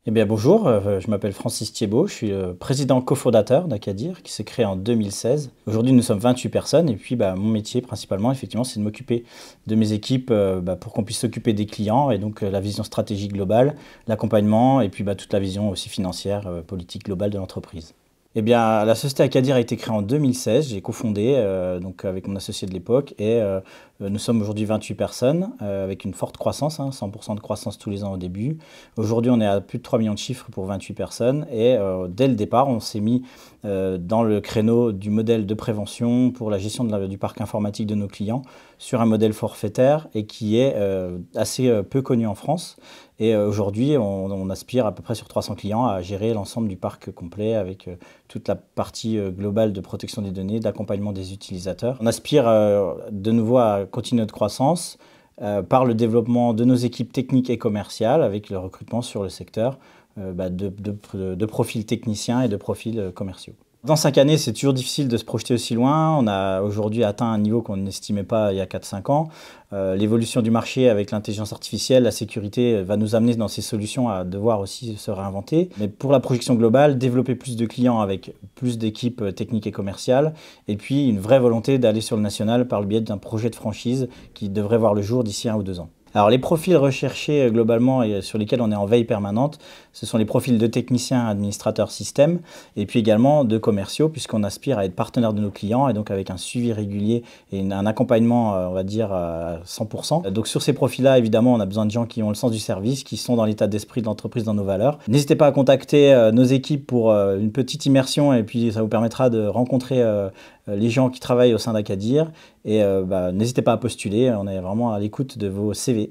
Eh bien bonjour, je m'appelle Francis Thiebaud, je suis président cofondateur d'Acadir qui s'est créé en 2016. Aujourd'hui nous sommes 28 personnes et puis mon métier principalement effectivement c'est de m'occuper de mes équipes pour qu'on puisse s'occuper des clients et donc la vision stratégique globale, l'accompagnement et puis toute la vision aussi financière, politique globale de l'entreprise. Eh bien, la société Acadir a été créée en 2016. J'ai cofondé donc avec mon associé de l'époque et nous sommes aujourd'hui 28 personnes avec une forte croissance, 100% de croissance tous les ans au début. Aujourd'hui, on est à plus de 3 millions de chiffres pour 28 personnes et dès le départ, on s'est mis dans le créneau du modèle de prévention pour la gestion du parc informatique de nos clients sur un modèle forfaitaire et qui est assez peu connu en France. Et aujourd'hui, on aspire à peu près sur 300 clients à gérer l'ensemble du parc complet avec toute la partie globale de protection des données, d'accompagnement des utilisateurs. On aspire de nouveau à continuer notre croissance par le développement de nos équipes techniques et commerciales avec le recrutement sur le secteur de profils techniciens et de profils commerciaux. Dans 5 années, c'est toujours difficile de se projeter aussi loin. On a aujourd'hui atteint un niveau qu'on n'estimait pas il y a 4-5 ans. L'évolution du marché avec l'intelligence artificielle, la sécurité va nous amener dans ces solutions à devoir aussi se réinventer. Mais pour la projection globale, développer plus de clients avec plus d'équipes techniques et commerciales et puis une vraie volonté d'aller sur le national par le biais d'un projet de franchise qui devrait voir le jour d'ici 1 ou 2 ans. Alors les profils recherchés globalement et sur lesquels on est en veille permanente, ce sont les profils de techniciens, administrateurs système et puis également de commerciaux puisqu'on aspire à être partenaire de nos clients et donc avec un suivi régulier et un accompagnement on va dire à 100%. Donc sur ces profils-là évidemment on a besoin de gens qui ont le sens du service, qui sont dans l'état d'esprit de l'entreprise, dans nos valeurs. N'hésitez pas à contacter nos équipes pour une petite immersion et puis ça vous permettra de rencontrer les gens qui travaillent au sein d'Acadir et n'hésitez pas à postuler, on est vraiment à l'écoute de vos CV.